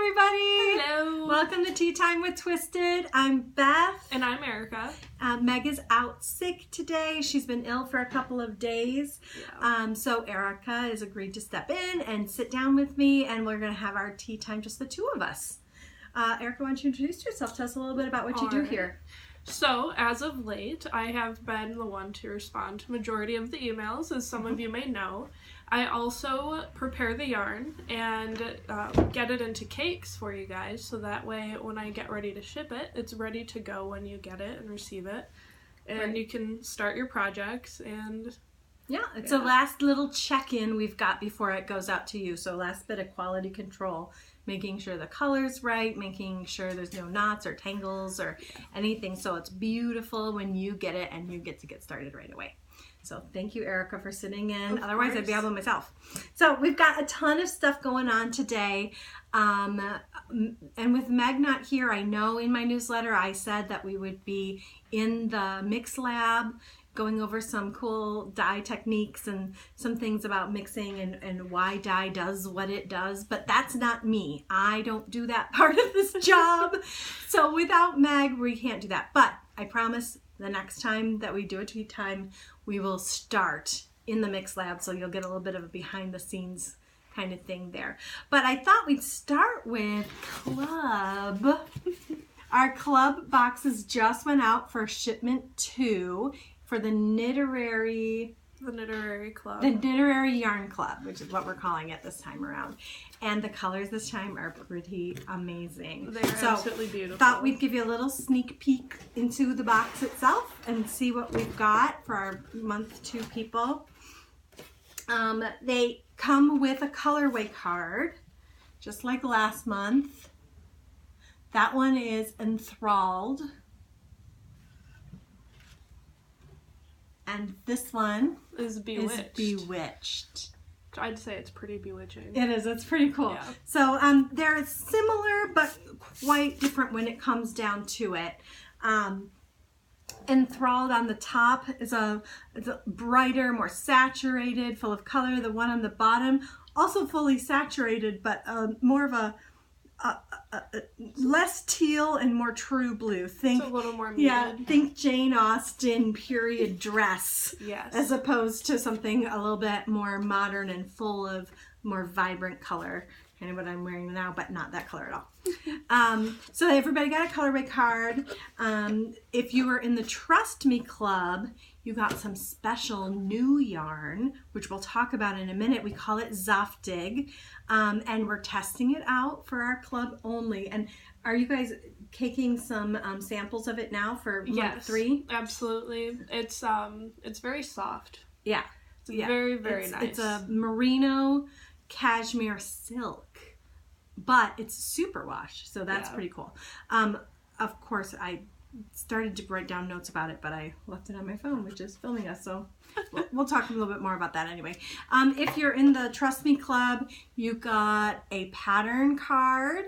everybody! Hello! Welcome to Tea Time with Twisted. I'm Beth. And I'm Erica. Meg is out sick today. She's been ill for a couple of days. Yeah. So Erica has agreed to step in and sit down with me, and we're going to have our tea time, just the two of us. Erica, why don't you introduce yourself? Tell us a little bit about what you do here. So, as of late, I have been the one to respond to majority of the emails, as some of you may know. I also prepare the yarn and get it into cakes for you guys, so that way when I get ready to ship it, it's ready to go when you get it and receive it. And you can start your projects and... Yeah, it's a last little check-in we've got before it goes out to you. So last bit of quality control, making sure the color's right, making sure there's no knots or tangles or anything. So it's beautiful when you get it and you get to get started right away. So thank you, Erica, for sitting in. Otherwise, I'd be out by myself. So we've got a ton of stuff going on today. And with Meg not here, I know in my newsletter I said that we would be in the mix lab going over some cool dye techniques and some things about mixing and why dye does what it does, but that's not me. I don't do that part of this job. So without Meg, we can't do that. But I promise the next time that we do a tea time, we will start in the mix lab, so you'll get a little bit of a behind the scenes kind of thing there. But I thought we'd start with club. Our club boxes just went out for shipment 2. For the Knitterary Club. The Knitterary Yarn Club, which is what we're calling it this time around. And the colors this time are pretty amazing. They're absolutely beautiful. Thought we'd give you a little sneak peek into the box itself and see what we've got for our month 2 people. They come with a colorway card, just like last month. That one is Enthralled. And this one is Bewitched. I'd say it's pretty bewitching. It is. It's pretty cool. Yeah. So they're similar but quite different when it comes down to it. Enthralled on the top is a brighter, more saturated, full of color. The one on the bottom also fully saturated, but more of a less teal and more true blue. Think it's a little more muted. Yeah, think Jane Austen period dress. Yes. As opposed to something a little bit more modern and full of more vibrant color. Kind of what I'm wearing now, but not that color at all. So everybody got a colorway card. If you were in the Trust Me Club, you got some special new yarn, which we'll talk about in a minute. We call it Zaftig, and we're testing it out for our club only. And are you guys caking some samples of it now for month 3? Absolutely. It's very soft. Yeah. It's very, very nice. It's a merino cashmere silk, but it's superwash, so that's pretty cool. Of course, I started to write down notes about it, but I left it on my phone, which is filming us, so we'll talk a little bit more about that anyway. If you're in the Trust Me Club, you got a pattern card.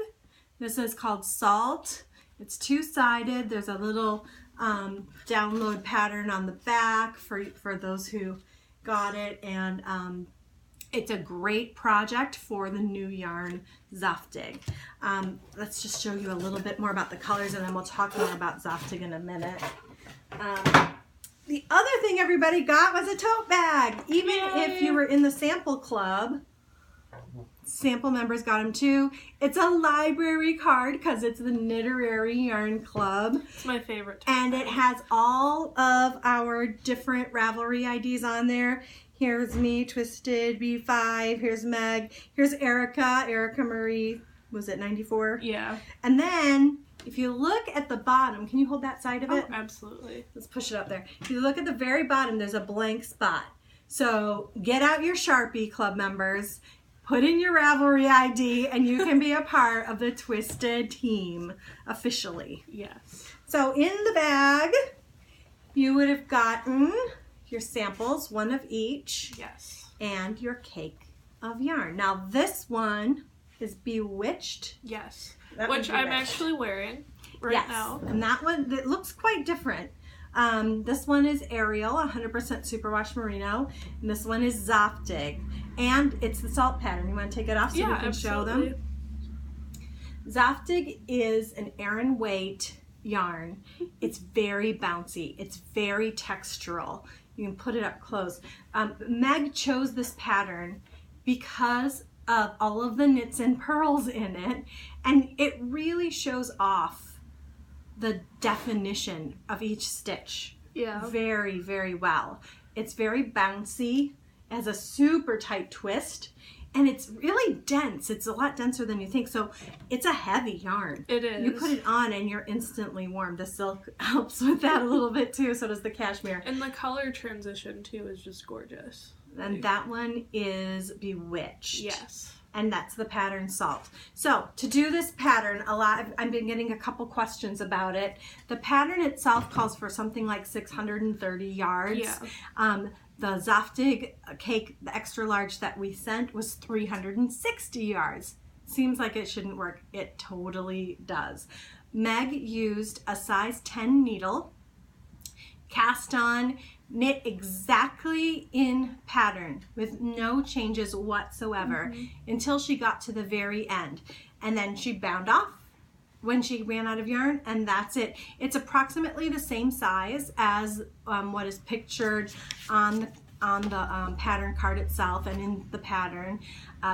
This is called Salt. It's 2-sided. There's a little download pattern on the back for those who got it, and it's a great project for the new yarn Zaftig. Let's just show you a little bit more about the colors, and then we'll talk more about Zaftig in a minute. The other thing everybody got was a tote bag. Even if you were in the sample club, sample members got them too. It's a library card because it's the Knitterary Yarn Club. It's my favorite tote and bag. It has all of our different Ravelry IDs on there. Here's me, Twisted, B5. Here's Meg. Here's Erica. Erica Marie, was it 94? Yeah. And then, if you look at the bottom, can you hold that side of it? Oh, absolutely. Let's push it up there. If you look at the very bottom, there's a blank spot. So, get out your Sharpie, club members. Put in your Ravelry ID, and you can be a part of the Twisted team, officially. Yes. So, in the bag, you would have gotten your samples, one of each. Yes. And your cake of yarn. Now this one is Bewitched. Yes. That Which I'm actually wearing right now. And that one, that looks quite different. This one is Ariel, 100% superwash merino. And this one is Zaftig. And it's the salt pattern. You want to take it off so we can show them? Zoftig is an Aran weight yarn. It's very bouncy. It's very textural. You can put it up close. Meg chose this pattern because of all of the knits and purls in it, and it really shows off the definition of each stitch very, very well. It's very bouncy, has a super tight twist, and it's really dense. It's a lot denser than you think, so it's a heavy yarn. It is. You put it on and you're instantly warm. The silk helps with that a little bit too, so does the cashmere. And the color transition too is just gorgeous. And that one is Bewitched. Yes. And that's the pattern Salt. So to do this pattern, I've been getting a couple questions about it. The pattern itself calls for something like 630 yards. Yeah. The Zoftig cake, the extra large that we sent, was 360 yards. Seems like it shouldn't work. It totally does. Meg used a size 10 needle, cast on, knit exactly in pattern with no changes whatsoever until she got to the very end. And then she bound off when she ran out of yarn, and that's it. It's approximately the same size as what is pictured on the pattern card itself and in the pattern.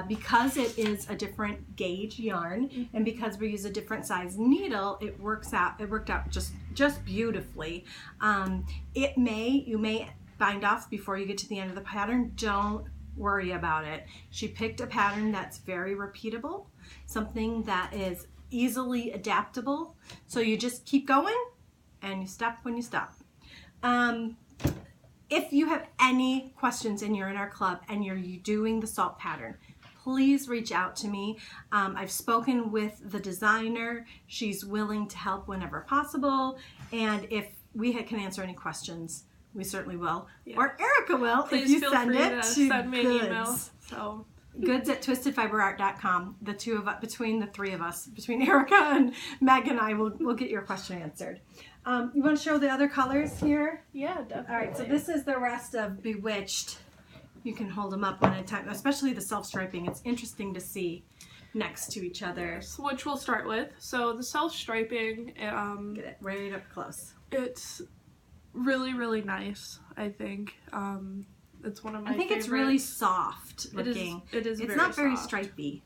Because it is a different gauge yarn, and because we use a different size needle, it worked out just beautifully. You may bind off before you get to the end of the pattern. Don't worry about it. She picked a pattern that's very repeatable, something that is easily adaptable, so you just keep going and you stop when you stop. If you have any questions and you're in our club and you're doing the Salt pattern, please reach out to me. I've spoken with the designer. She's willing to help whenever possible, and if we can answer any questions, we certainly will. Yes. Or Erica will. Please if you feel send free it to to send me an email. So goods@twistedfiberart.com. The two of us, between the three of us, between Erica and Meg and I, we'll get your question answered. You want to show the other colors here? Yeah, definitely. All right, so this is the rest of Bewitched. You can hold them up one at a time, especially the self-striping. It's interesting to see next to each other. Yes, which we'll start with. So the self-striping, get it right up close. It's really, really nice, I think. It's one of my favorites. It's really soft looking. It is it's very not very soft. stripy.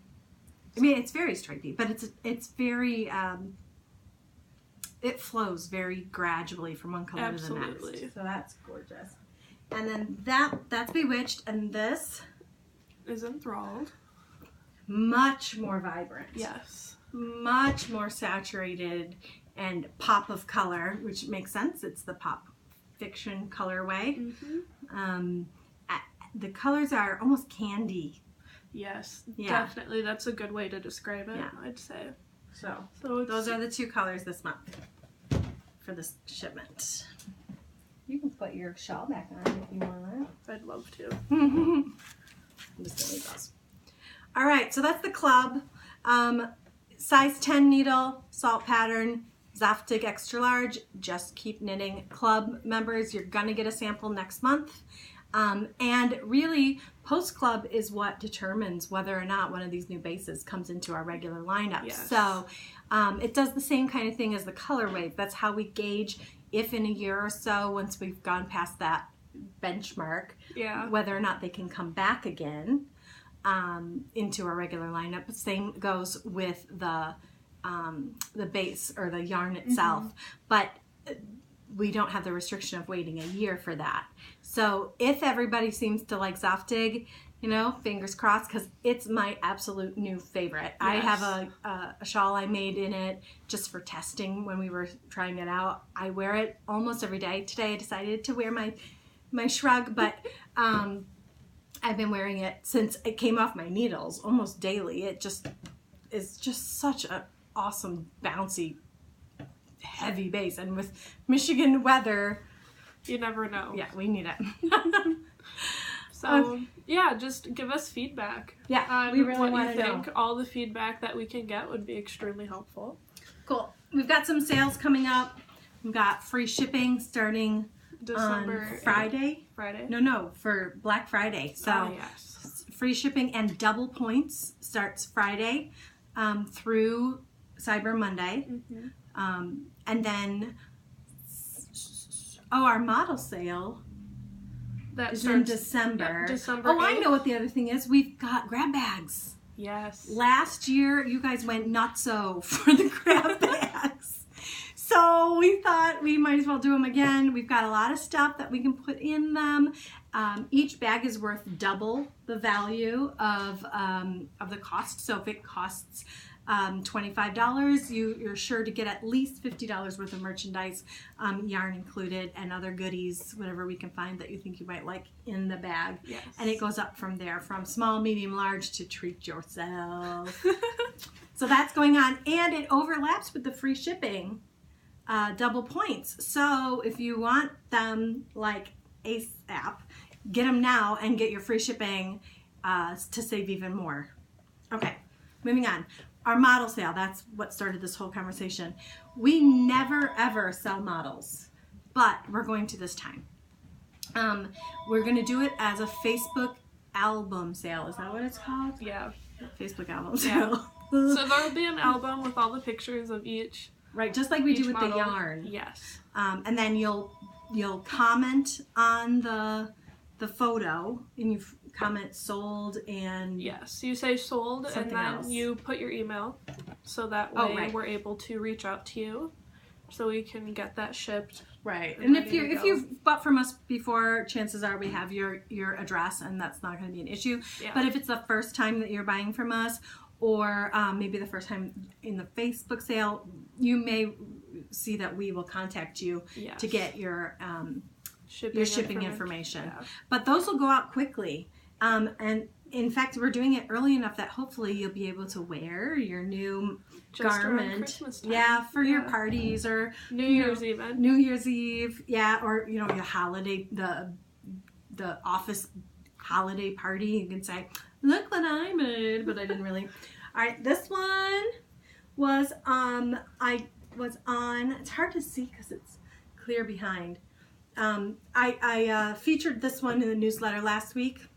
I mean, it's very stripy, but it's very it flows very gradually from one color to the next. So that's gorgeous. And then that's Bewitched, and this is Enthralled. Much more vibrant. Yes. Much more saturated and pop of color, which makes sense. It's the Pop Fiction colorway. The colors are almost candy. Yes, definitely. That's a good way to describe it, I'd say. So those are the two colors this month for this shipment. You can put your shawl back on if you want. I'd love to. Just gonna leave those. All right, so that's the club. Size 10 needle, Salt pattern, Zoftig extra large. Just keep knitting. Club members, you're gonna get a sample next month. And really, post-club is what determines whether or not one of these new bases comes into our regular lineup. Yes. So it does the same kind of thing as the colorways. That's how we gauge if in a year or so, once we've gone past that benchmark, whether or not they can come back again into our regular lineup. Same goes with the base or the yarn itself. But we don't have the restriction of waiting a year for that. So if everybody seems to like Zoftig, fingers crossed, because it's my absolute new favorite. Yes. I have a shawl I made in it just for testing when we were trying it out. I wear it almost every day. Today I decided to wear my shrug, but I've been wearing it since it came off my needles almost daily. It just is just such an awesome, bouncy, heavy base, and with Michigan weather, you never know. Yeah, we need it. So just give us feedback. Yeah, we really want to know. All the feedback that we can get would be extremely helpful. Cool. We've got some sales coming up. We've got free shipping starting December on Friday. No, for Black Friday. So free shipping and double points starts Friday through Cyber Monday. Mm-hmm. And then, our model sale is in December. Yep, December 8th. I know what the other thing is. We've got grab bags. Yes. Last year, you guys went nutso for the grab bags. So we thought we might as well do them again. We've got a lot of stuff that we can put in them. Each bag is worth double the value of the cost. So if it costs $25, you're sure to get at least $50 worth of merchandise, yarn included, and other goodies, whatever we can find that you think you might like in the bag. Yes. And it goes up from there, from small, medium, large to treat yourself. So that's going on, and it overlaps with the free shipping, double points. So if you want them like ASAP, get them now and get your free shipping to save even more. Okay, moving on. Our model sale, that's what started this whole conversation. We never ever sell models, but we're going to this time. We're going to do it as a Facebook album sale. Is that what it's called? Yeah. Facebook album sale. So there'll be an album with all the pictures of each. Right, just like we do with model. the yarn. Yes. And then you'll comment on the photo, and you comment sold and yes, you say sold, and then else. you put your email, so that way we're able to reach out to you, so we can get that shipped. Right, and if you've bought from us before, chances are we have your address, and that's not going to be an issue. Yeah. But if it's the first time that you're buying from us, or maybe the first time in the Facebook sale, you may see that we will contact you to get your shipping information. Yeah. But those will go out quickly. And in fact, we're doing it early enough that hopefully you'll be able to wear your new garment. Yeah, for your parties or New Year's even. New Year's Eve, yeah, or your holiday, the office holiday party. You can say, "Look what I made," but I didn't really. All right, this one was I was on. It's hard to see because it's clear behind. I featured this one in the newsletter last week.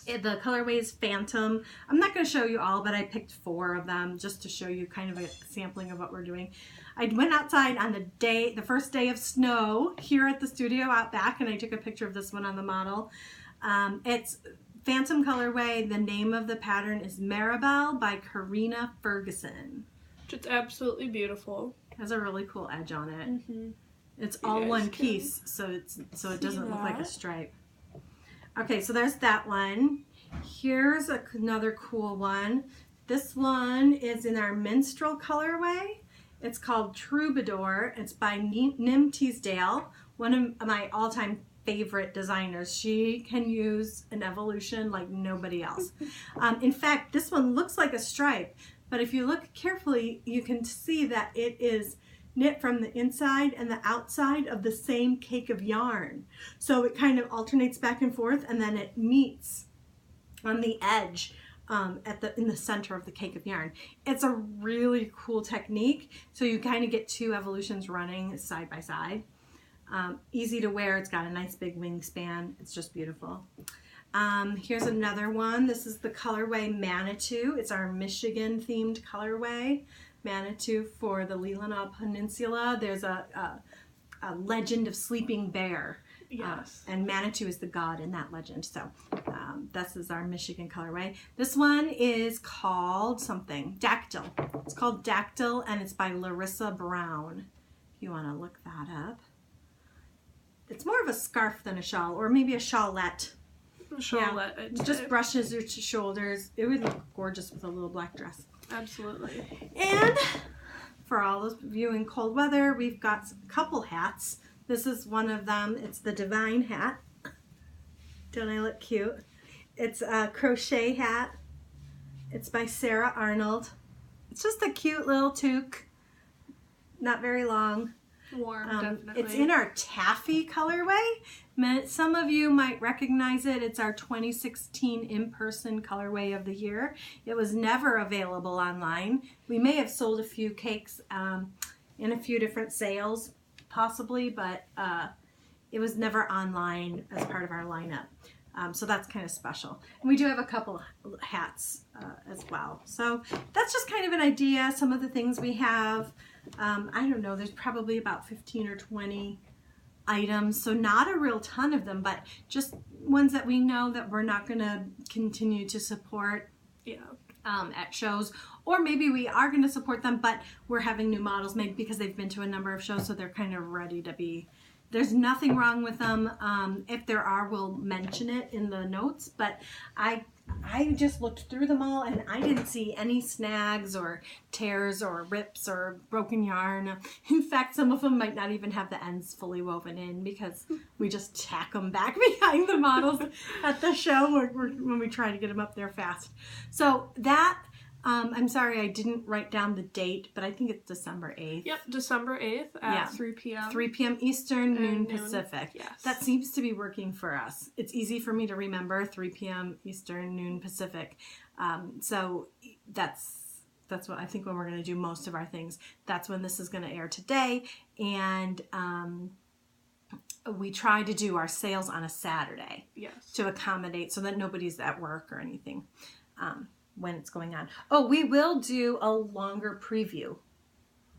The colorways Phantom. I'm not going to show you all, but I picked 4 of them just to show you kind of a sampling of what we're doing. I went outside on the first day of snow here at the studio out back, and I took a picture of this one on the model. It's Phantom colorway. The name of the pattern is Maribel by Karina Ferguson. It's absolutely beautiful. It has a really cool edge on it. Mm-hmm. It's all one piece, so it doesn't look like a stripe. Okay, so there's that one. Here's another cool one. This one is in our Minstrel colorway. It's called Troubadour. It's by Nim Teasdale, one of my all-time favorite designers. She can use an evolution like nobody else. In fact, this one looks like a stripe, but if you look carefully, you can see that it is knit from the inside and the outside of the same cake of yarn. So it kind of alternates back and forth, and then it meets on the edge in the center of the cake of yarn. It's a really cool technique. So you kind of get 2 evolutions running side by side. Easy to wear. It's got a nice big wingspan. It's just beautiful. Here's another one. This is the colorway Manitou. It's our Michigan themed colorway. Manitou for the Leelanau Peninsula. There's a legend of sleeping bear. Yes. And Manitou is the god in that legend. So this is our Michigan colorway. This one is called something. Dactyl. It's called Dactyl, and it's by Larissa Brown. If you want to look that up. It's more of a scarf than a shawl, or maybe a shawlette. Shawlette. Yeah. It just brushes your shoulders. It would look gorgeous with a little black dress. Absolutely. And for all of you in cold weather, we've got a couple hats. This is one of them. It's the Divine hat. Don't I look cute? It's a crochet hat. It's by Sarah Arnold. It's just a cute little toque. Not very long. Warm, definitely. It's in our Taffy colorway. Some of you might recognize it. It's our 2016 in-person colorway of the year. It was never available online. We may have sold a few cakes in a few different sales, possibly, but it was never online as part of our lineup. So that's kind of special. And we do have a couple hats as well. So that's just kind of an idea. Some of the things we have, I don't know, there's probably about 15 or 20 items. So not a real ton of them, but just ones that we know that we're not going to continue to support at shows. Or maybe we are going to support them, but we're having new models made because they've been to a number of shows, so they're kind of ready to be. There's nothing wrong with them. If there are, we'll mention it in the notes. But I just looked through them all, and I didn't see any snags or tears or rips or broken yarn. In fact, some of them might not even have the ends fully woven in because we just tack them back behind the models at the show when we try to get them up there fast. So that... I'm sorry I didn't write down the date, but I think it's December 8th. Yep, December 8th at 3 p.m. 3 p.m. Eastern, noon Pacific. Yes. That seems to be working for us. It's easy for me to remember, 3 p.m. Eastern, noon Pacific. So that's what I think when we're going to do most of our things. That's when this is going to air today. And we try to do our sales on a Saturday to accommodate so that nobody's at work or anything. When it's going on. Oh, we will do a longer preview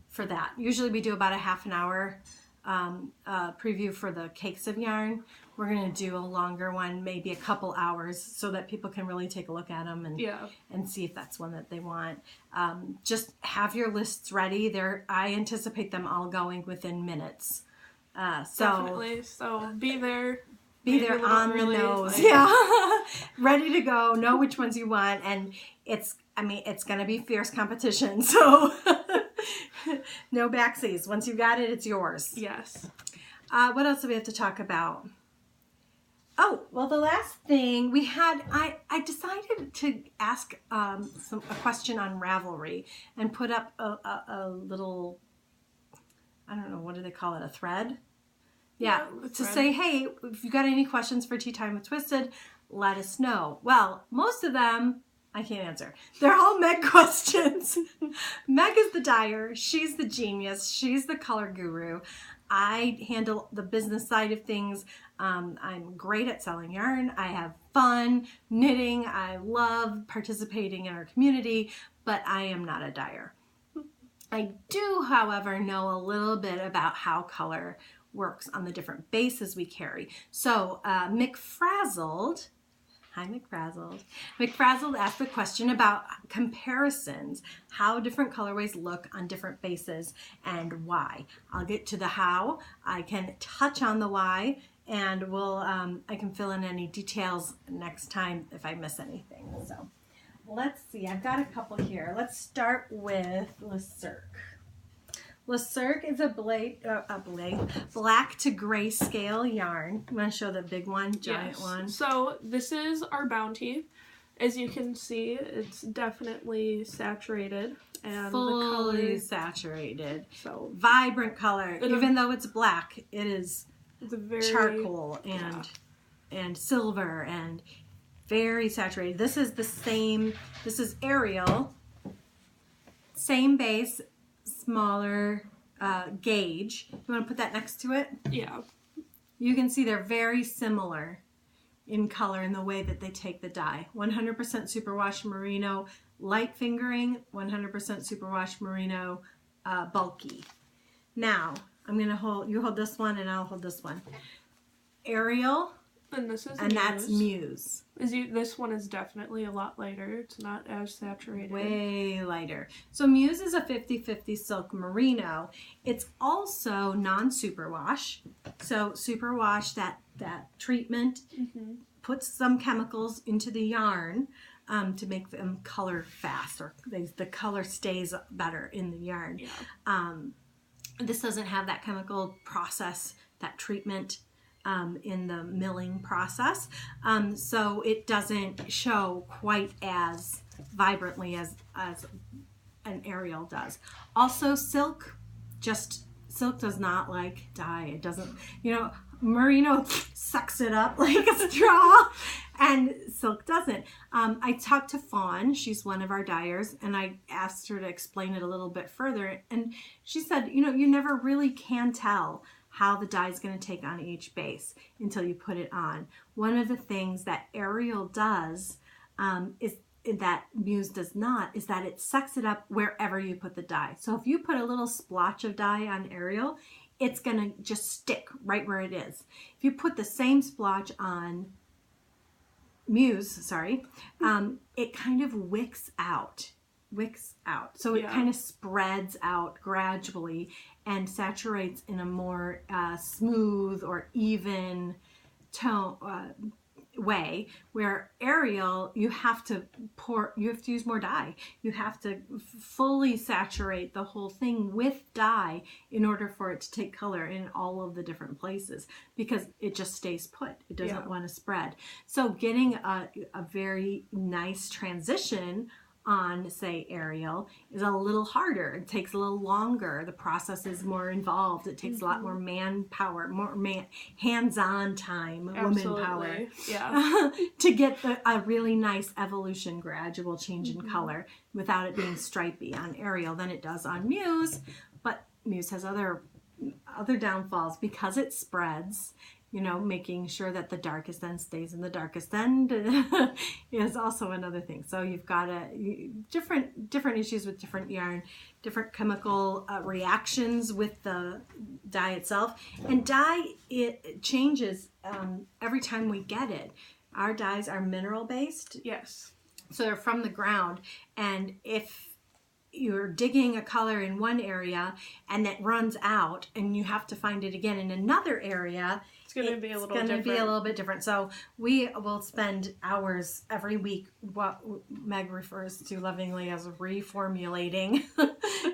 for that. Usually we do about a half an hour preview for the cakes of yarn. We're going to do a longer one, maybe a couple hours, so that people can really take a look at them and see if that's one that they want. Just have your lists ready. I anticipate them all going within minutes. Definitely. So be there. Be there on the nose. Ready to go, know which ones you want, and it's going to be fierce competition, so no backsies. Once you got it, it's yours. Yes. What else do we have to talk about? Oh, well, the last thing we had, I decided to ask a question on Ravelry and put up a little, I don't know, what do they call it, a thread? Yeah, to say, hey, if you got any questions for Tea Time with Twisted, let us know. Well, most of them, I can't answer. They're all Meg questions. Meg is the dyer. She's the genius. She's the color guru. I handle the business side of things. I'm great at selling yarn. I have fun knitting. I love participating in our community, but I am not a dyer. I do, however, know a little bit about how color works on the different bases we carry. So McFrazzled, hi McFrazzled. McFrazzled asked the question about comparisons, how different colorways look on different bases and why. I'll get to the how. I can touch on the why, and I can fill in any details next time if I miss anything. So let's see, I've got a couple here. Let's start with Le Cirque. Le Cirque is a black to gray scale yarn. You want to show the big one, giant one? So this is our Bounty. As you can see, it's definitely saturated. And fully the color, saturated. So vibrant color. Even though it's black, it's very charcoal and silver and very saturated. This is the same. This is Ariel. Same base. Smaller gauge. You want to put that next to it? Yeah. You can see they're very similar in color in the way that they take the dye. 100% superwash merino light fingering, 100% superwash merino bulky. Now, I'm going to you hold this one and I'll hold this one. Ariel. And this is that's Muse. This one is definitely a lot lighter. It's not as saturated. Way lighter. So Muse is a 50-50 silk merino. It's also non-superwash. So superwash, that treatment puts some chemicals into the yarn to make them color fast, or the color stays better in the yarn. Yeah. This doesn't have that chemical process, that treatment in the milling process, so it doesn't show quite as vibrantly as an Ariel does. Also, silk does not like dye. It doesn't, merino sucks it up like a straw, and silk doesn't. I talked to Fawn, she's one of our dyers, and I asked her to explain it a little bit further, and she said, you never really can tell how the dye is going to take on each base until you put it on. One of the things that Ariel does is that Muse does not, is that it sucks it up wherever you put the dye. So if you put a little splotch of dye on Ariel, it's going to just stick right where it is. If you put the same splotch on Muse, it kind of wicks out. So it kind of spreads out gradually and saturates in a more smooth or even tone way, where Ariel, you have to use more dye. You have to fully saturate the whole thing with dye in order for it to take color in all of the different places, because it just stays put. It doesn't want to spread. So getting a very nice transition on, say, Ariel is a little harder. It takes a little longer. The process is more involved. It takes a lot more manpower, more hands-on time, woman power, to get a really nice evolution, gradual change in color without it being stripy on Ariel than it does on Muse. But Muse has other downfalls because it spreads. You know, making sure that the darkest end stays in the darkest end is also another thing. So you've got different issues with different yarn, different chemical reactions with the dye itself. And dye, it changes every time we get it. Our dyes are mineral based. Yes. So they're from the ground. And if you're digging a color in one area and it runs out and you have to find it again in another area, it's going to be a little bit different. So we will spend hours every week, what Meg refers to lovingly as reformulating,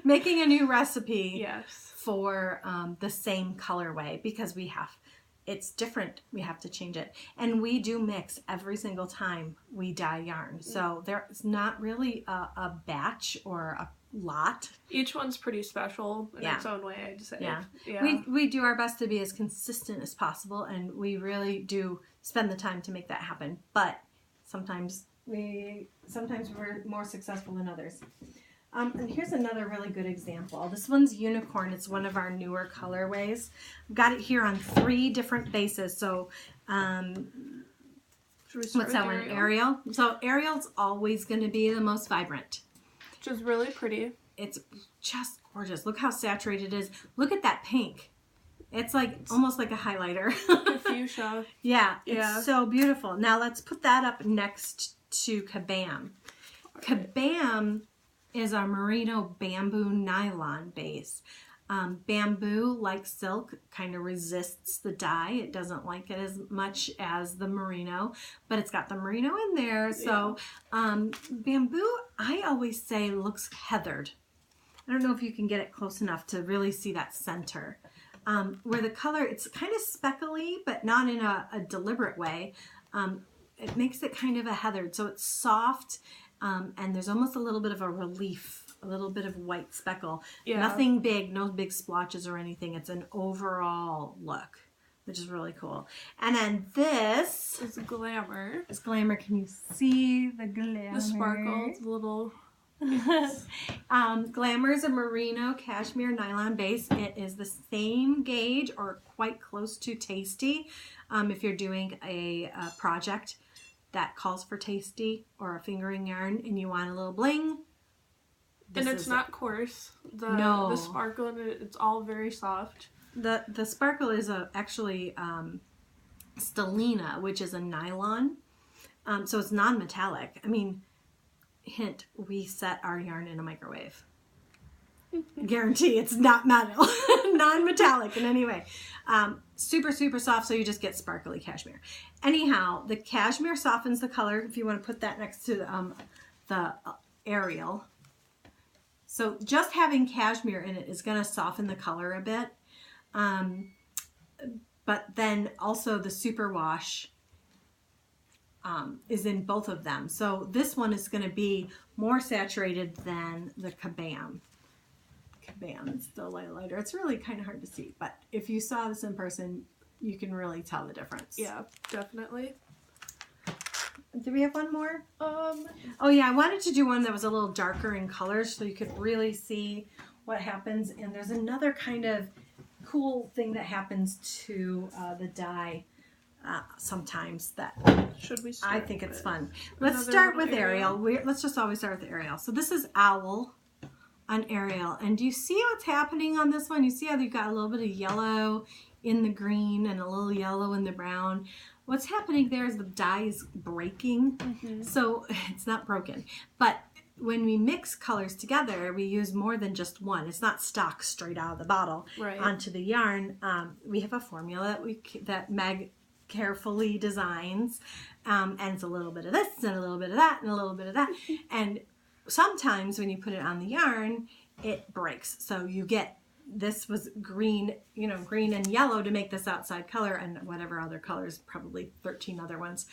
making a new recipe for the same colorway, because it's different. We have to change it. And we do mix every single time we dye yarn. So there's not really a batch or a lot. Each one's pretty special in its own way, I'd say. Yeah. We do our best to be as consistent as possible, and we really do spend the time to make that happen. But sometimes we're more successful than others. And here's another really good example. This one's Unicorn. It's one of our newer colorways. I've got it here on 3 different bases. So, what's that one? Ariel. So Ariel's always going to be the most vibrant. Which is really pretty. It's just gorgeous. Look how saturated it is. Look at that pink. It's like almost like a highlighter. Like a fuchsia. It's so beautiful. Now let's put that up next to Kabam. Kabam is our merino bamboo nylon base. Bamboo, like silk, kind of resists the dye. It doesn't like it as much as the merino, but it's got the merino in there. So bamboo, I always say, looks heathered. I don't know if you can get it close enough to really see that center. Where the color, it's kind of speckly, but not in a deliberate way. It makes it kind of a heathered. So it's soft, and there's almost a little bit of a relief, a little bit of white speckle. Nothing big, no big splotches or anything. It's an overall look, which is really cool. And then this is Glamour. It's Glamour. Can you see the glamour? The sparkles, little. Glamour is a merino cashmere nylon base. It is the same gauge or quite close to Tasty. If you're doing a project that calls for Tasty or a fingering yarn and you want a little bling. And it's not coarse. The sparkle in it, it's all very soft. The sparkle is actually stellina, which is a nylon. So it's non-metallic. I mean, hint, we set our yarn in a microwave. Guarantee it's not metal. Non-metallic in any way. Super, super soft, so you just get sparkly cashmere. Anyhow, the cashmere softens the color, if you want to put that next to the Ariel. So just having cashmere in it is going to soften the color a bit. But then also the superwash is in both of them. So this one is going to be more saturated than the Kabam. Kabam is still lighter. It's really kind of hard to see, but if you saw this in person, you can really tell the difference. Yeah, definitely. Do we have one more? Oh yeah, I wanted to do one that was a little darker in color so you could really see what happens. And there's another kind of cool thing that happens to the dye sometimes that Should we start I think it's with fun. Let's start with Ariel. Let's just always start with Ariel. So this is Owl on Ariel. And do you see what's happening on this one? You see how you've got a little bit of yellow in the green and a little yellow in the brown. What's happening there is the dye is breaking. So it's not broken. But when we mix colors together, we use more than just one. It's not stock straight out of the bottle onto the yarn. We have a formula that Meg carefully designs, and it's a little bit of this and a little bit of that and a little bit of that. And sometimes when you put it on the yarn, it breaks. So you get, this was green, green and yellow to make this outside color, and whatever other colors, probably 13 other ones.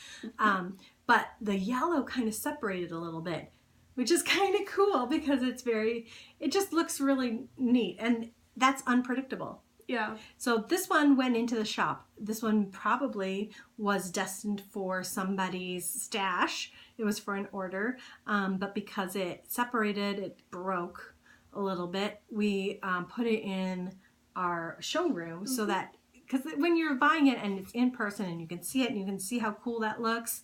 But the yellow kind of separated a little bit, which is kind of cool because it just looks really neat, and that's unpredictable. Yeah. So this one went into the shop. This one probably was destined for somebody's stash. It was for an order, but because it separated, it broke a little bit. We put it in our showroom so that, because when you're buying it and it's in person and you can see it and you can see how cool that looks,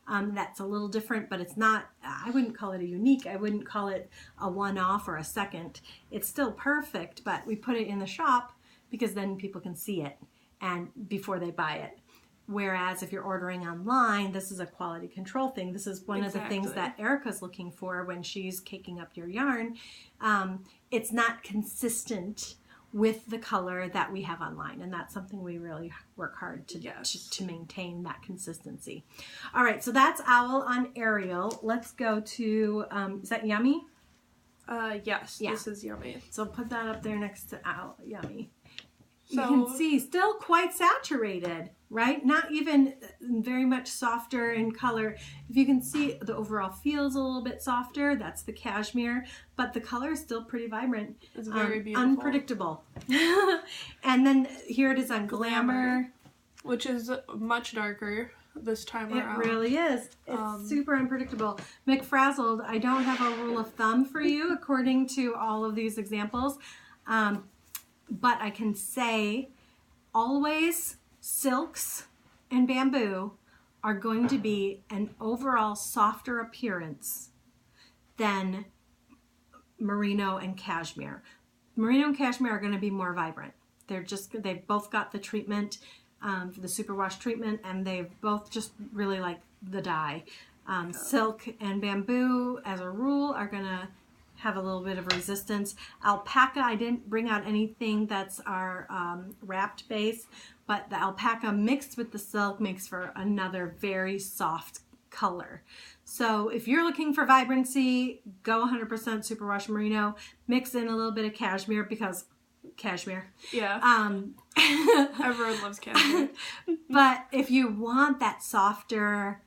that's a little different, but it's not, I wouldn't call it a unique. I wouldn't call it a one-off or a second. It's still perfect, but we put it in the shop because then people can see it and before they buy it. Whereas if you're ordering online, this is a quality control thing. This is one of the things that Erica's looking for when she's caking up your yarn. It's not consistent with the color that we have online, and that's something we really work hard to maintain that consistency. All right, so that's Owl on Ariel. Let's go to, is that Yummy? Yes, this is Yummy. So put that up there next to Owl, Yummy. So, you can see still quite saturated, right? Not even very much softer in color. If you can see, the overall feels a little bit softer. That's the cashmere, but the color is still pretty vibrant. It's very beautiful. Unpredictable. And then here it is on Glamour, which is much darker this time around. It really is. It's super unpredictable. McFrazzled, I don't have a rule of thumb for you according to all of these examples. But I can say always silks and bamboo are going to be an overall softer appearance than merino and cashmere. Merino and cashmere are going to be more vibrant. They've both got the treatment, the superwash treatment, and they've both just really like the dye. Silk and bamboo, as a rule, are going to have a little bit of resistance. Alpaca, I didn't bring out anything that's our wrapped base, but the alpaca mixed with the silk makes for another very soft color. So if you're looking for vibrancy, go 100% superwash merino, mix in a little bit of cashmere because cashmere. Yeah. Everyone loves cashmere. But if you want that softer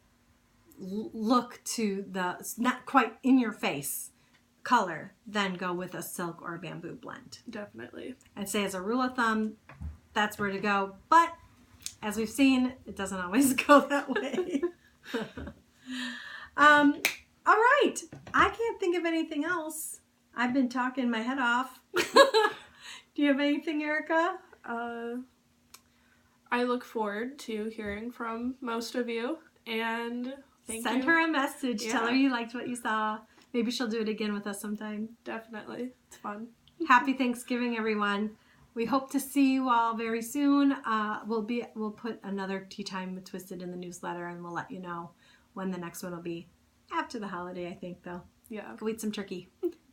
look to the, not quite in your face color, then go with a silk or a bamboo blend. Definitely. I'd say as a rule of thumb, that's where to go. But as we've seen, it doesn't always go that way. All right. I can't think of anything else. I've been talking my head off. Do you have anything, Erica? I look forward to hearing from most of you, and send her a message. Yeah. Tell her you liked what you saw. Maybe she'll do it again with us sometime. Definitely. It's fun. Happy Thanksgiving, everyone. We hope to see you all very soon. We'll put another Tea Time with Twisted in the newsletter, and we'll let you know when the next one will be. After the holiday, I think, though. Yeah. Go eat some turkey.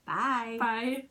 Bye. Bye.